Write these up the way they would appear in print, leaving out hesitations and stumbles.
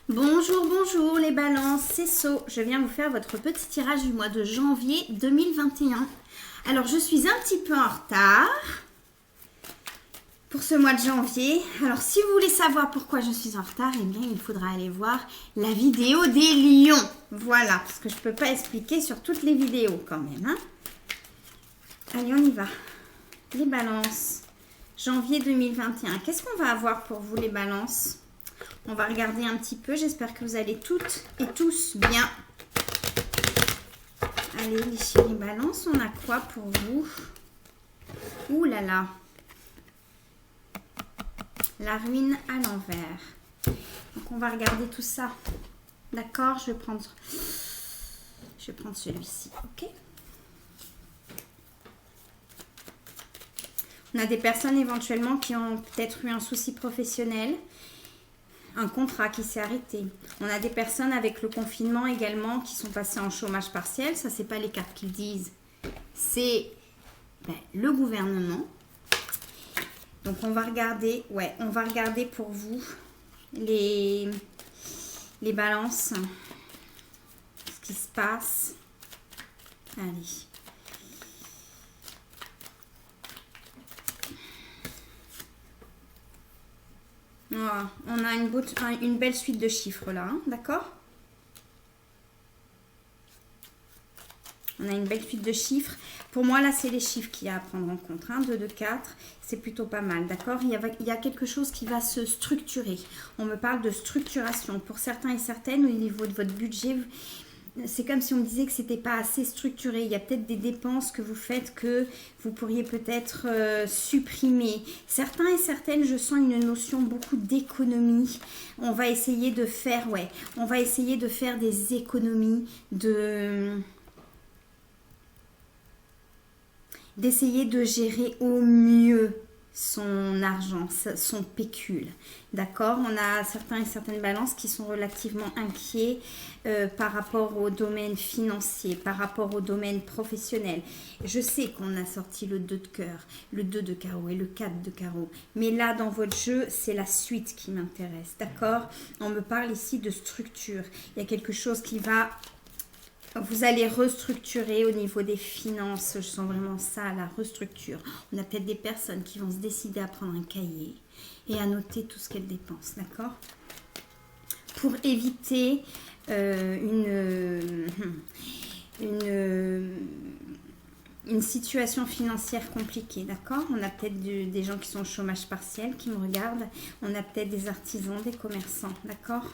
Bonjour, bonjour les balances, c'est So. Je viens vous faire votre petit tirage du mois de janvier 2021. Alors, je suis un petit peu en retard pour ce mois de janvier. Alors, si vous voulez savoir pourquoi je suis en retard, eh bien, il faudra aller voir la vidéo des lions. Voilà, parce que je ne peux pas expliquer sur toutes les vidéos quand même. Hein. Allez, on y va. Les balances, janvier 2021. Qu'est-ce qu'on va avoir pour vous les balances ? On va regarder un petit peu. J'espère que vous allez toutes et tous bien. Allez, les chéris balances, on a quoi pour vous? Ouh là là. La ruine à l'envers. Donc, on va regarder tout ça. D'accord, je vais prendre celui-ci. Ok. On a des personnes éventuellement qui ont peut-être eu un souci professionnel. Un contrat qui s'est arrêté. On a des personnes avec le confinement également qui sont passées en chômage partiel. Ça, c'est pas les cartes qui le disent. C'est le gouvernement. Donc, on va regarder. Ouais, on va regarder pour vous les balances. Ce qui se passe. Allez. Voilà. On a une belle suite de chiffres là, hein, d'accord? On a une belle suite de chiffres. Pour moi, là, c'est les chiffres qu'il y a à prendre en compte. Hein, 2, 2, 4, c'est plutôt pas mal, d'accord? Il y a quelque chose qui va se structurer. On me parle de structuration. Pour certains et certaines, au niveau de votre budget, c'est comme si on me disait que c'était pas assez structuré. Il y a peut-être des dépenses que vous faites que vous pourriez peut-être supprimer. Certains et certaines, je sens une notion beaucoup d'économie. On va essayer de faire, on va essayer de faire des économies, d'essayer de gérer au mieux son argent, son pécule. D'accord? On a certains et certaines balances qui sont relativement inquiets par rapport au domaine financier, par rapport au domaine professionnel. Je sais qu'on a sorti le 2 de cœur, le 2 de carreau et le 4 de carreau. Mais là, dans votre jeu, c'est la suite qui m'intéresse. D'accord? On me parle ici de structure. Il y a quelque chose qui va... Vous allez restructurer au niveau des finances. Je sens vraiment ça, la restructure. On a peut-être des personnes qui vont se décider à prendre un cahier et à noter tout ce qu'elles dépensent, d'accord? Pour éviter une situation financière compliquée, d'accord? On a peut-être des gens qui sont au chômage partiel qui me regardent. On a peut-être des artisans, des commerçants, d'accord?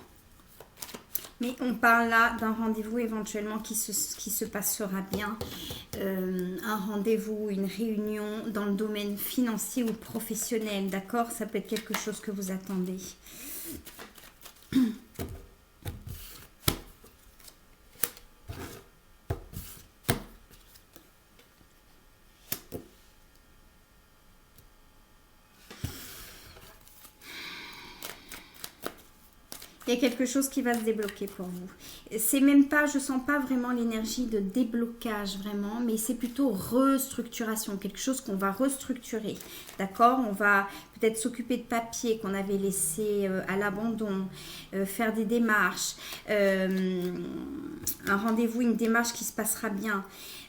Mais on parle là d'un rendez-vous éventuellement qui se passera bien. Un rendez-vous, une réunion dans le domaine financier ou professionnel, d'accord? Ça peut être quelque chose que vous attendez. Il y a quelque chose qui va se débloquer pour vous. C'est même pas, je sens pas vraiment l'énergie de déblocage vraiment, mais c'est plutôt restructuration, quelque chose qu'on va restructurer. D'accord? On va peut-être s'occuper de papiers qu'on avait laissés à l'abandon, faire des démarches, un rendez-vous, une démarche qui se passera bien.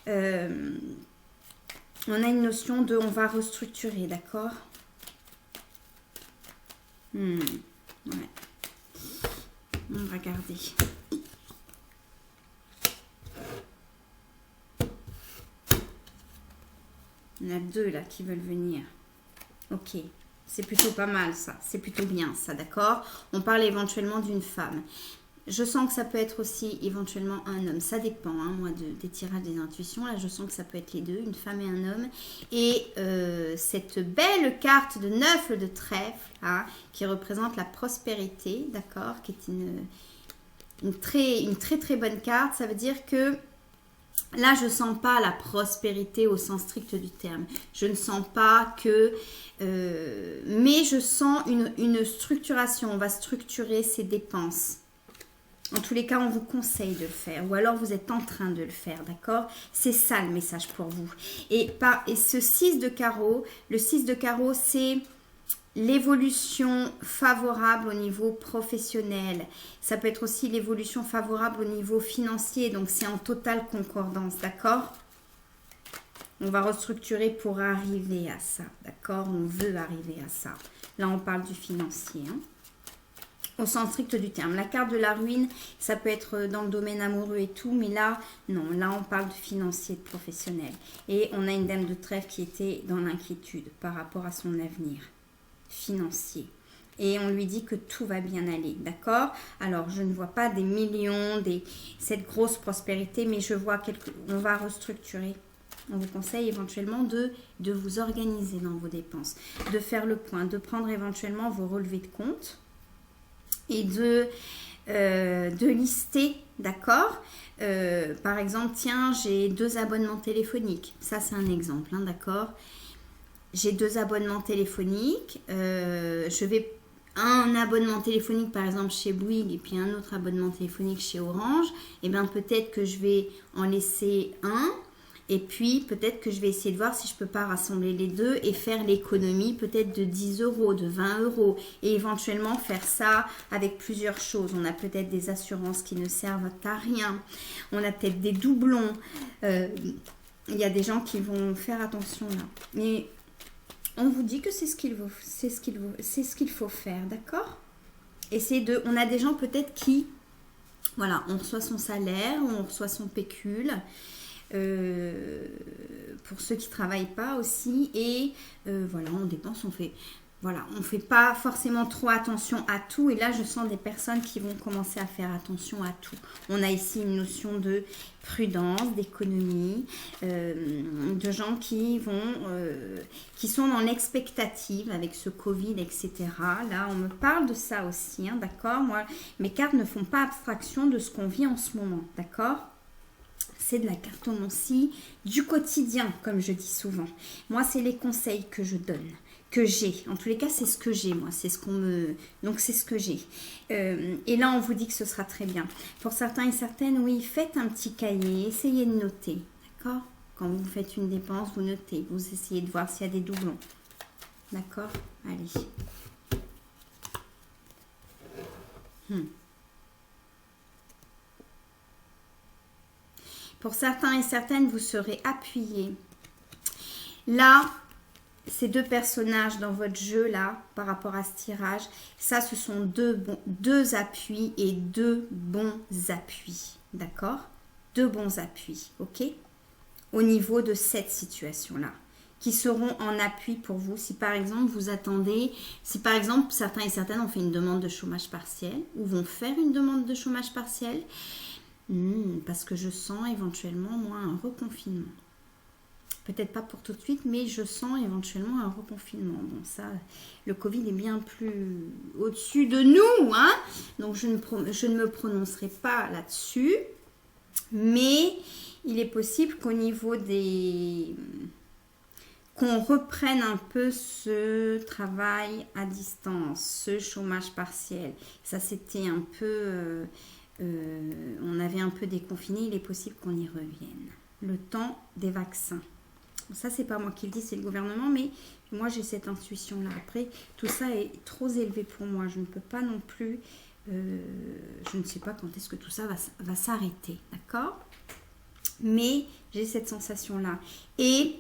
On a une notion de on va restructurer, d'accord? Ouais. On va regarder. On a 2 là qui veulent venir. Ok. C'est plutôt pas mal ça. C'est plutôt bien ça, d'accord? On parle éventuellement d'une femme. Je sens que ça peut être aussi éventuellement un homme. Ça dépend, hein, moi, des tirages des intuitions. Là, je sens que ça peut être les deux, une femme et un homme. Et cette belle carte de 9 de trèfle, hein, qui représente la prospérité, d'accord, qui est une très très bonne carte. Ça veut dire que là, je ne sens pas la prospérité au sens strict du terme. Je ne sens pas que... mais je sens une structuration. On va structurer ses dépenses. En tous les cas, on vous conseille de le faire. Ou alors, vous êtes en train de le faire, d'accord? C'est ça le message pour vous. Et ce 6 de carreau, le 6 de carreau, c'est l'évolution favorable au niveau professionnel. Ça peut être aussi l'évolution favorable au niveau financier. Donc, c'est en totale concordance, d'accord? On va restructurer pour arriver à ça, d'accord? On veut arriver à ça. Là, on parle du financier, hein, au sens strict du terme. La carte de la ruine, ça peut être dans le domaine amoureux et tout, mais là, non. Là, on parle de financier, de professionnel. Et on a une dame de trèfle qui était dans l'inquiétude par rapport à son avenir financier. Et on lui dit que tout va bien aller, d'accord? Alors, je ne vois pas des millions, cette grosse prospérité, mais je vois on va restructurer. On vous conseille éventuellement de vous organiser dans vos dépenses, de faire le point, de prendre éventuellement vos relevés de compte et de lister, d'accord? Par exemple, tiens, j'ai 2 abonnements téléphoniques. Ça, c'est un exemple, hein, d'accord? J'ai 2 abonnements téléphoniques. Je vais un abonnement téléphonique, par exemple, chez Bouygues et puis un autre abonnement téléphonique chez Orange. Et bien, peut-être que je vais en laisser un. Et puis, peut-être que je vais essayer de voir si je ne peux pas rassembler les deux et faire l'économie peut-être de 10 euros, de 20 euros. Et éventuellement faire ça avec plusieurs choses. On a peut-être des assurances qui ne servent à rien. On a peut-être des doublons. Il y a des gens qui vont faire attention là. Mais on vous dit que c'est ce qu'il faut faire, d'accord? Et on a des gens peut-être qui, voilà, on reçoit son salaire, on reçoit son pécule. Pour ceux qui ne travaillent pas aussi, et voilà, on dépense, on fait pas forcément trop attention à tout, et là je sens des personnes qui vont commencer à faire attention à tout. On a ici une notion de prudence, d'économie, de gens qui sont dans l'expectative avec ce Covid, etc. Là on me parle de ça aussi, hein, d'accord? Moi, mes cartes ne font pas abstraction de ce qu'on vit en ce moment, d'accord? C'est de la cartomancie du quotidien, comme je dis souvent. Moi, c'est les conseils que je donne, que j'ai. En tous les cas, c'est ce que j'ai, moi. C'est ce qu'on me... Donc, c'est ce que j'ai. Et là, on vous dit que ce sera très bien. Pour certains et certaines, oui, faites un petit cahier. Essayez de noter, d'accord? Quand vous faites une dépense, vous notez. Vous essayez de voir s'il y a des doublons. D'accord? Allez. Pour certains et certaines, vous serez appuyés. Là, ces 2 personnages dans votre jeu, là, par rapport à ce tirage, ça, ce sont 2 appuis et 2 bons appuis. D'accord? 2 bons appuis, ok? Au niveau de cette situation-là, qui seront en appui pour vous. Si par exemple, vous attendez, si par exemple, certains et certaines ont fait une demande de chômage partiel ou vont faire une demande de chômage partiel, parce que je sens éventuellement, moi, un reconfinement. Peut-être pas pour tout de suite, mais je sens éventuellement un reconfinement. Bon, ça, le Covid est bien plus au-dessus de nous, hein. Donc, je ne me prononcerai pas là-dessus. Mais il est possible qu'au niveau qu'on reprenne un peu ce travail à distance, ce chômage partiel. Ça, c'était un peu... on avait un peu déconfiné, il est possible qu'on y revienne. Le temps des vaccins. Ça, c'est pas moi qui le dis, c'est le gouvernement, mais moi, j'ai cette intuition-là. Après, tout ça est trop élevé pour moi. Je ne peux pas non plus... je ne sais pas quand est-ce que tout ça va s'arrêter, d'accord? Mais j'ai cette sensation-là. Et...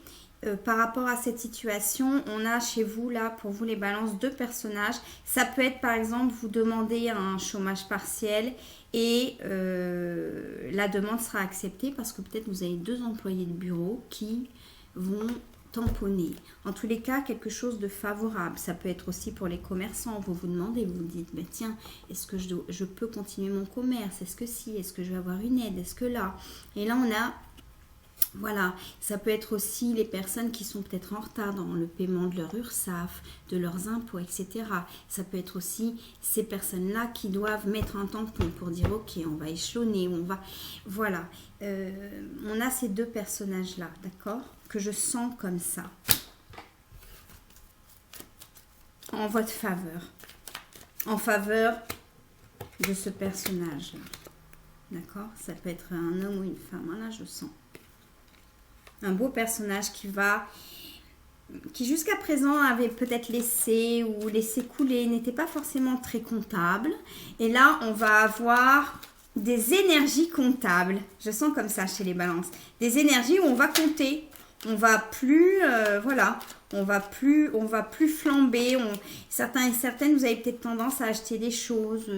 par rapport à cette situation, on a chez vous, là, pour vous les balances, 2 personnages. Ça peut être, par exemple, vous demandez un chômage partiel et la demande sera acceptée parce que peut-être vous avez 2 employés de bureau qui vont tamponner. En tous les cas, quelque chose de favorable. Ça peut être aussi pour les commerçants. Vous vous demandez, vous vous dites, ben tiens, est-ce que je peux continuer mon commerce? Est-ce que si? Est-ce que je vais avoir une aide? Est-ce que là? Et là, on a... Voilà, ça peut être aussi les personnes qui sont peut-être en retard dans le paiement de leur URSSAF, de leurs impôts, etc. Ça peut être aussi ces personnes-là qui doivent mettre un tampon pour dire ok, on va échelonner, on va... Voilà, on a ces 2 personnages-là, d'accord? Que je sens comme ça. En votre faveur. En faveur de ce personnage-là. D'accord? Ça peut être un homme ou une femme, hein, là je sens. Un beau personnage qui va qui jusqu'à présent avait peut-être laissé ou laissé couler, n'était pas forcément très comptable. Et là, on va avoir des énergies comptables. Je sens comme ça chez les balances. Des énergies où on va compter. On va plus, voilà, on va plus flamber. Certains et certaines, vous avez peut-être tendance à acheter des choses,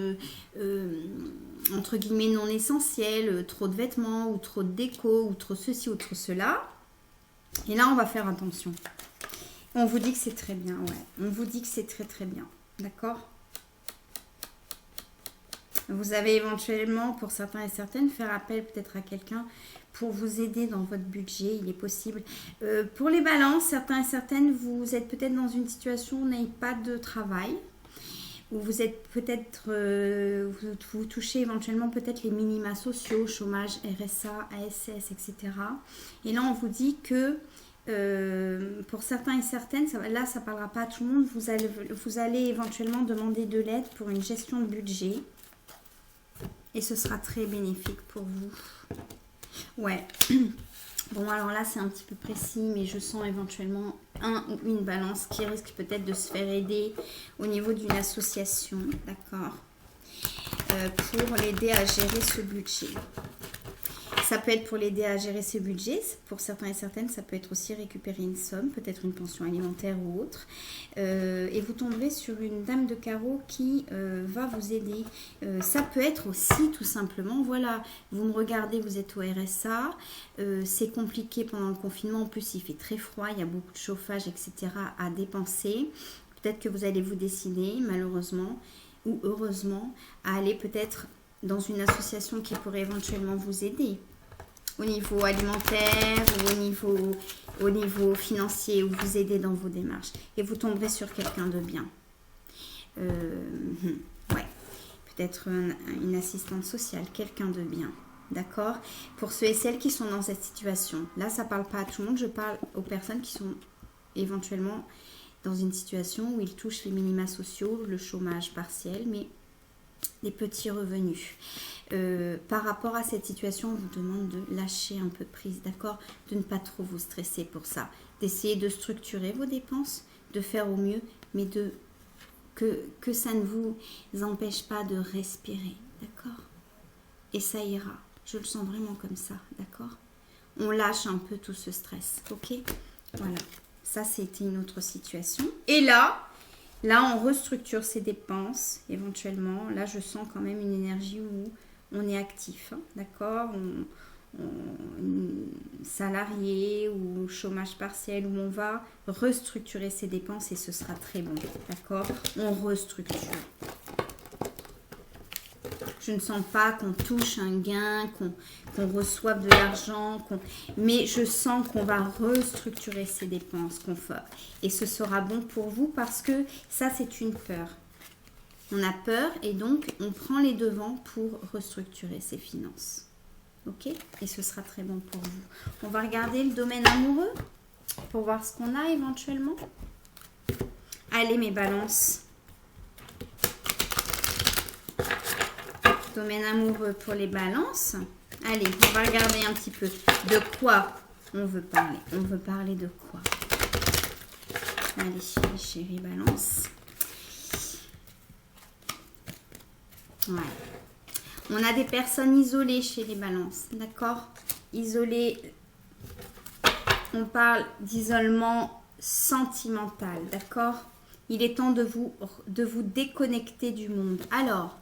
entre guillemets, non essentielles, trop de vêtements, ou trop de déco, ou trop ceci, ou trop cela. Et là, on va faire attention. On vous dit que c'est très bien, ouais. On vous dit que c'est très très bien, d'accord? Vous avez éventuellement, pour certains et certaines, faire appel peut-être à quelqu'un pour vous aider dans votre budget, il est possible. Pour les balances, certains et certaines, vous êtes peut-être dans une situation où vous n'avez pas de travail, où vous êtes peut-être, vous touchez éventuellement peut-être les minima sociaux, chômage, RSA, ASS, etc. Et là, on vous dit que pour certains et certaines, là ça ne parlera pas à tout le monde, vous allez éventuellement demander de l'aide pour une gestion de budget et ce sera très bénéfique pour vous. Ouais, bon alors là c'est un petit peu précis, mais je sens éventuellement un ou une balance qui risque peut-être de se faire aider au niveau d'une association, d'accord, pour l'aider à gérer ce budget. Ça peut être pour l'aider à gérer ses budgets. Pour certains et certaines, ça peut être aussi récupérer une somme, peut-être une pension alimentaire ou autre. Et vous tomberez sur une dame de carreau qui va vous aider. Ça peut être aussi tout simplement, voilà, vous me regardez, vous êtes au RSA. C'est compliqué pendant le confinement. En plus, il fait très froid, il y a beaucoup de chauffage, etc. à dépenser. Peut-être que vous allez vous décider, malheureusement ou heureusement, à aller peut-être dans une association qui pourrait éventuellement vous aider au niveau alimentaire ou au niveau financier, ou vous aider dans vos démarches. Et vous tomberez sur quelqu'un de bien. Ouais, peut-être une assistante sociale, quelqu'un de bien. D'accord? Pour ceux et celles qui sont dans cette situation. Là, ça ne parle pas à tout le monde. Je parle aux personnes qui sont éventuellement dans une situation où ils touchent les minima sociaux, le chômage partiel, mais des petits revenus. Par rapport à cette situation, on vous demande de lâcher un peu de prise, d'accord? De ne pas trop vous stresser pour ça. D'essayer de structurer vos dépenses, de faire au mieux, mais que ça ne vous empêche pas de respirer, d'accord? Et ça ira. Je le sens vraiment comme ça, d'accord? On lâche un peu tout ce stress, ok? Voilà. Ça, c'était une autre situation. Et là, on restructure ses dépenses, éventuellement. Là, je sens quand même une énergie où on est actif, hein, d'accord, salarié ou chômage partiel, où on va restructurer ses dépenses et ce sera très bon, d'accord. On restructure. Je ne sens pas qu'on touche un gain, qu'on reçoive de l'argent, mais je sens qu'on va restructurer ses dépenses, et ce sera bon pour vous parce que ça, c'est une peur. On a peur et donc on prend les devants pour restructurer ses finances. Ok? Et ce sera très bon pour vous. On va regarder le domaine amoureux pour voir ce qu'on a éventuellement. Allez mes balances. Domaine amoureux pour les balances. Allez, on va regarder un petit peu de quoi on veut parler. On veut parler de quoi? Allez, chérie balance. Ouais. On a des personnes isolées chez les balances, d'accord? Isolées, on parle d'isolement sentimental, d'accord? Il est temps de vous déconnecter du monde. Alors,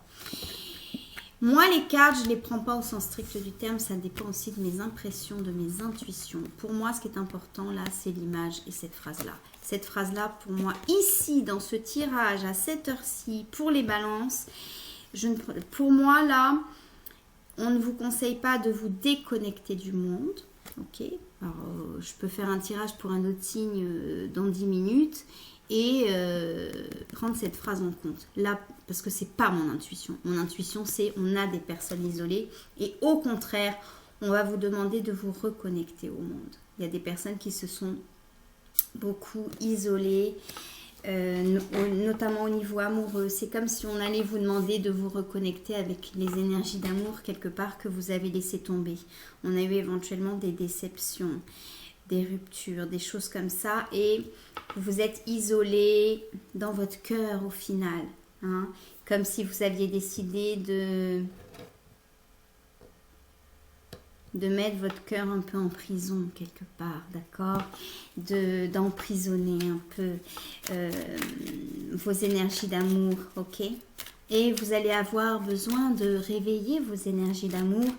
moi, les cartes, je ne les prends pas au sens strict du terme, ça dépend aussi de mes impressions, de mes intuitions. Pour moi, ce qui est important là, c'est l'image et cette phrase-là. Cette phrase-là, pour moi, ici, dans ce tirage, à cette heure-ci, pour les balances, pour moi, là, on ne vous conseille pas de vous déconnecter du monde. Ok, alors je peux faire un tirage pour un autre signe dans 10 minutes et prendre cette phrase en compte. Là, parce que c'est pas mon intuition. Mon intuition, c'est on a des personnes isolées et au contraire, on va vous demander de vous reconnecter au monde. Il y a des personnes qui se sont beaucoup isolées, notamment au niveau amoureux. C'est comme si on allait vous demander de vous reconnecter avec les énergies d'amour quelque part que vous avez laissé tomber. On a eu éventuellement des déceptions. des ruptures, des choses comme ça. Et vous vous êtes isolé dans votre cœur au final. Hein, comme si vous aviez décidé de mettre votre cœur un peu en prison quelque part, d'accord, d'emprisonner un peu vos énergies d'amour, ok. Et vous allez avoir besoin de réveiller vos énergies d'amour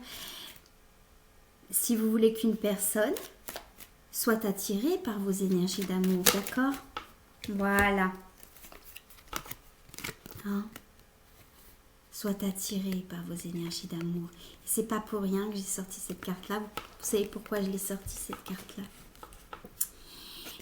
si vous voulez qu'une personne soit attirée par vos énergies d'amour, d'accord. Voilà. Hein, soit attiré par vos énergies d'amour. Et c'est pas pour rien que j'ai sorti cette carte-là. Vous savez pourquoi je l'ai sortie, cette carte-là?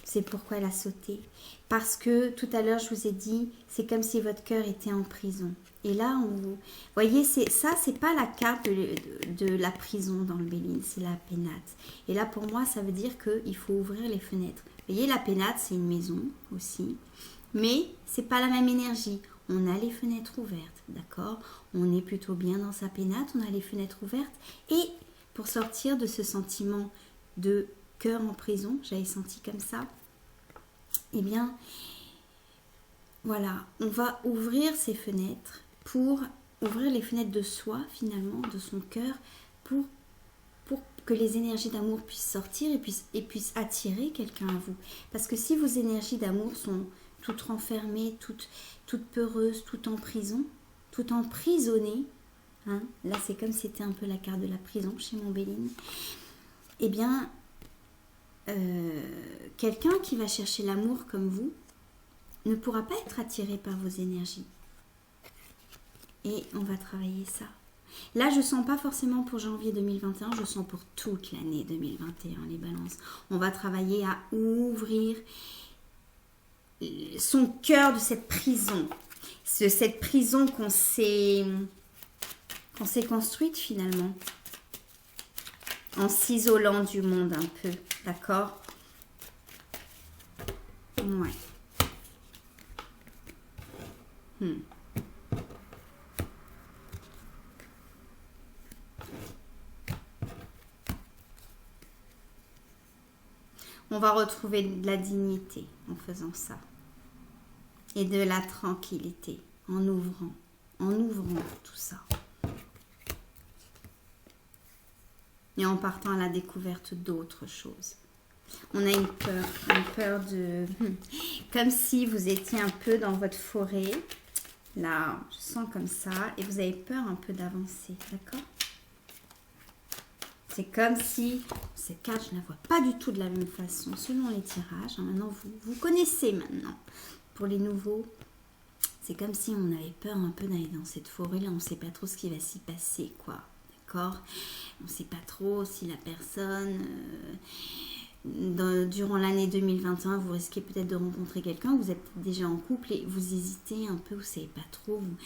C'est pourquoi elle a sauté. Parce que tout à l'heure, je vous ai dit, c'est comme si votre cœur était en prison. Et là, vous voyez, ça, c'est pas la carte de la prison dans le Béline, c'est la pénate. Et là, pour moi, ça veut dire qu'il faut ouvrir les fenêtres. Vous voyez, la pénate, c'est une maison aussi. Mais c'est pas la même énergie. On a les fenêtres ouvertes, d'accord? On est plutôt bien dans sa pénate, on a les fenêtres ouvertes. Et pour sortir de ce sentiment de cœur en prison, j'avais senti comme ça, eh bien, voilà, on va ouvrir ces fenêtres pour ouvrir les fenêtres de soi, finalement, de son cœur, pour que les énergies d'amour puissent sortir et puissent attirer quelqu'un à vous. Parce que si vos énergies d'amour sont toutes renfermées, toutes peureuses, toutes en prison, toutes emprisonnées, hein, là c'est comme si c'était un peu la carte de la prison chez mon Béline, eh bien, quelqu'un qui va chercher l'amour comme vous ne pourra pas être attiré par vos énergies. Et on va travailler ça. Là, je ne sens pas forcément pour janvier 2021, je sens pour toute l'année 2021, les balances. On va travailler à ouvrir son cœur de cette prison. De cette prison qu'on s'est construite finalement. En s'isolant du monde un peu. D'accord? Ouais. On va retrouver de la dignité en faisant ça. Et de la tranquillité en ouvrant tout ça. Et en partant à la découverte d'autres choses. On a une peur de... Comme si vous étiez un peu dans votre forêt. Là, je sens comme ça. Et vous avez peur un peu d'avancer, d'accord? C'est comme si... Cette carte, je ne la vois pas du tout de la même façon, selon les tirages. Maintenant, vous connaissez maintenant. Pour les nouveaux, c'est comme si on avait peur un peu d'aller dans cette forêt-là. On ne sait pas trop ce qui va s'y passer, quoi. D'accord? On ne sait pas trop si la personne... durant l'année 2021, vous risquez peut-être de rencontrer quelqu'un, vous êtes déjà en couple et vous hésitez un peu, vous savez pas trop, vous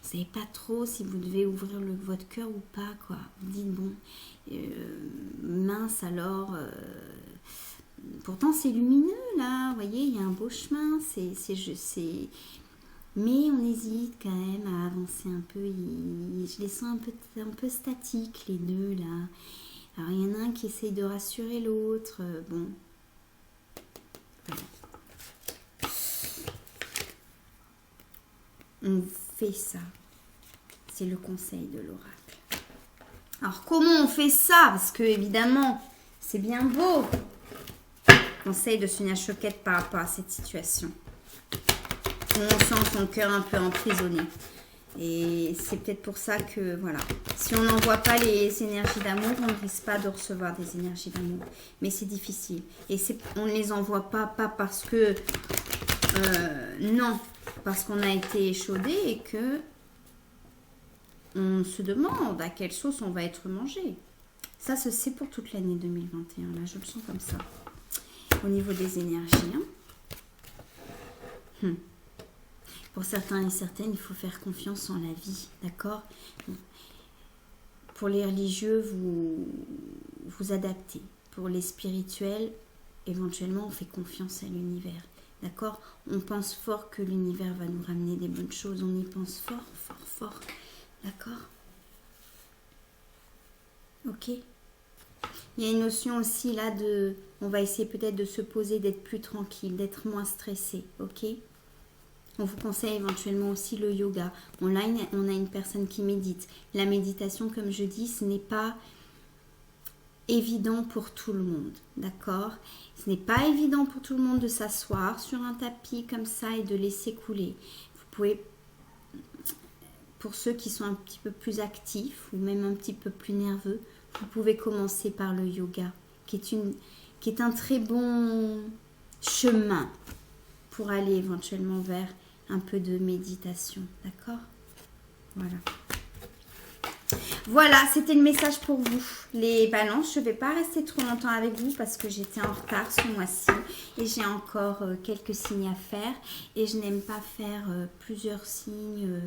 savez pas trop si vous devez ouvrir votre cœur ou pas, quoi. Vous dites bon, mince alors, pourtant c'est lumineux là, vous voyez, il y a un beau chemin, mais on hésite quand même à avancer un peu, je les sens un peu statiques les deux là. Alors, il y en a un qui essaye de rassurer l'autre. Bon. Voilà. On fait ça. C'est le conseil de l'oracle. Alors, comment on fait ça? Parce que, évidemment, c'est bien beau. Conseil de Sonia Choquette par rapport à cette situation. On sent son cœur un peu emprisonné. Et c'est peut-être pour ça que, voilà, si on n'envoie pas les énergies d'amour, on ne risque pas de recevoir des énergies d'amour. Mais c'est difficile. Et on ne les envoie pas parce que, non, parce qu'on a été échaudé et que on se demande à quelle sauce on va être mangé. Ça, c'est pour toute l'année 2021. Là, je le sens comme ça. Au niveau des énergies, hein. Pour certains et certaines, il faut faire confiance en la vie, d'accord? Pour les religieux, vous adaptez. Pour les spirituels, éventuellement, on fait confiance à l'univers, d'accord? On pense fort que l'univers va nous ramener des bonnes choses. On y pense fort, fort, fort, d'accord? Ok? Il y a une notion aussi là de... On va essayer peut-être de se poser, d'être plus tranquille, d'être moins stressé, ok? On vous conseille éventuellement aussi le yoga. On a une personne qui médite. La méditation, comme je dis, ce n'est pas évident pour tout le monde, d'accord? Ce n'est pas évident pour tout le monde de s'asseoir sur un tapis comme ça et de laisser couler. Vous pouvez, pour ceux qui sont un petit peu plus actifs ou même un petit peu plus nerveux, vous pouvez commencer par le yoga, qui est un très bon chemin pour aller éventuellement vers un peu de méditation, d'accord? Voilà. Voilà, c'était le message pour vous, les balances. Je ne vais pas rester trop longtemps avec vous parce que j'étais en retard ce mois-ci et j'ai encore quelques signes à faire et je n'aime pas faire plusieurs signes.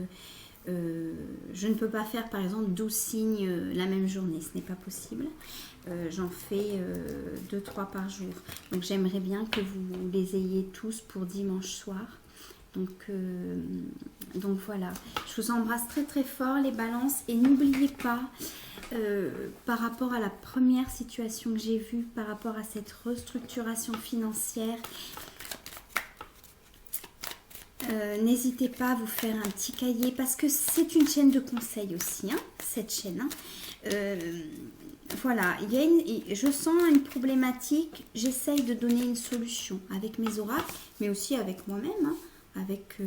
Je ne peux pas faire par exemple 12 signes la même journée, ce n'est pas possible. J'en fais 2-3 par jour. Donc j'aimerais bien que vous les ayez tous pour dimanche soir. Donc voilà, je vous embrasse très très fort les balances et n'oubliez pas par rapport à la première situation que j'ai vue, par rapport à cette restructuration financière, n'hésitez pas à vous faire un petit cahier parce que c'est une chaîne de conseils aussi, hein, cette chaîne. Voilà, je sens une problématique, j'essaye de donner une solution avec mes oracles, mais aussi avec moi-même, hein, avec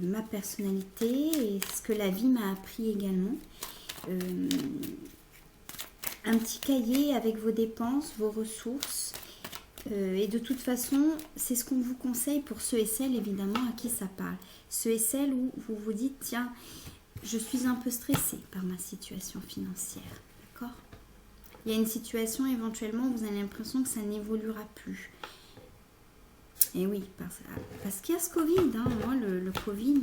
ma personnalité et ce que la vie m'a appris également. Un petit cahier avec vos dépenses, vos ressources. Et de toute façon, c'est ce qu'on vous conseille pour ceux et celles évidemment à qui ça parle. Ceux et celles où vous vous dites, tiens, je suis un peu stressée par ma situation financière. D'accord ? Il y a une situation éventuellement où vous avez l'impression que ça n'évoluera plus. Et oui, parce qu'il y a ce Covid. Hein. Moi, le Covid,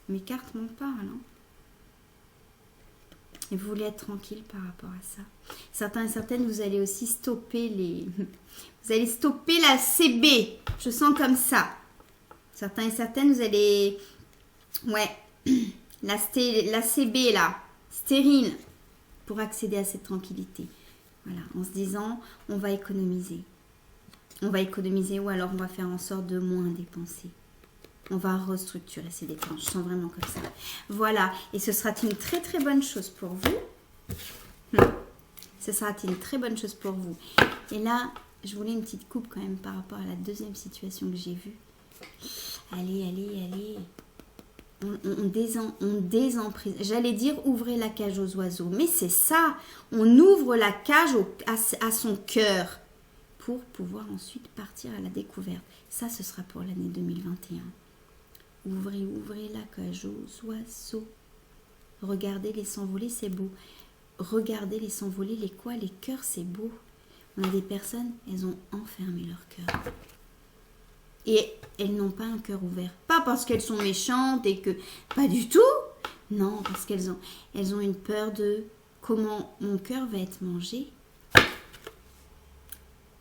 mes cartes m'en parlent. Hein. Et vous voulez être tranquille par rapport à ça. Certains et certaines, vous allez aussi stopper vous allez stopper la CB. Je sens comme ça. Certains et certaines, vous allez... Ouais, la CB là, stérile, pour accéder à cette tranquillité. Voilà, en se disant, on va économiser. On va économiser ou alors on va faire en sorte de moins dépenser. On va restructurer ces dépenses. Je sens vraiment comme ça. Voilà. Et ce sera une très très bonne chose pour vous. Ce sera une très bonne chose pour vous. Et là, je voulais une petite coupe quand même par rapport à la deuxième situation que j'ai vue. Allez, allez, allez. On désemprise. J'allais dire ouvrez la cage aux oiseaux. Mais c'est ça. On ouvre la cage à son cœur pour pouvoir ensuite partir à la découverte. Ça, ce sera pour l'année 2021. Ouvrez la cage aux oiseaux. Regardez-les s'envoler, c'est beau. Regardez-les s'envoler, les cœurs, c'est beau. On a des personnes, elles ont enfermé leur cœur. Et elles n'ont pas un cœur ouvert. Pas parce qu'elles sont méchantes et que... Pas du tout. Non, parce qu'elles ont une peur de comment mon cœur va être mangé.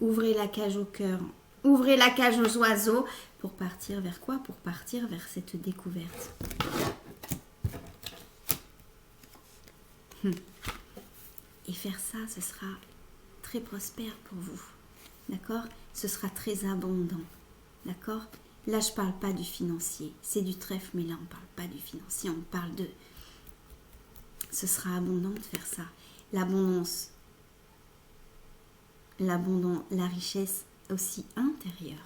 Ouvrez la cage au cœur. Ouvrez la cage aux oiseaux. Pour partir vers quoi? Pour partir vers cette découverte. Et faire ça, ce sera très prospère pour vous. D'accord? Ce sera très abondant. D'accord? Là, je ne parle pas du financier. C'est du trèfle, mais là, on ne parle pas du financier. On parle de... Ce sera abondant de faire ça. L'abondance. La richesse aussi intérieure.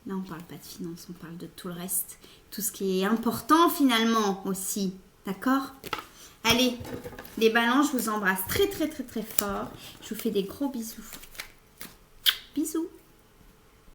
Là, on ne parle pas de finance, on parle de tout le reste. Tout ce qui est important finalement aussi. D'accord? Allez, les balances, je vous embrasse très très très très fort. Je vous fais des gros bisous. Bisous.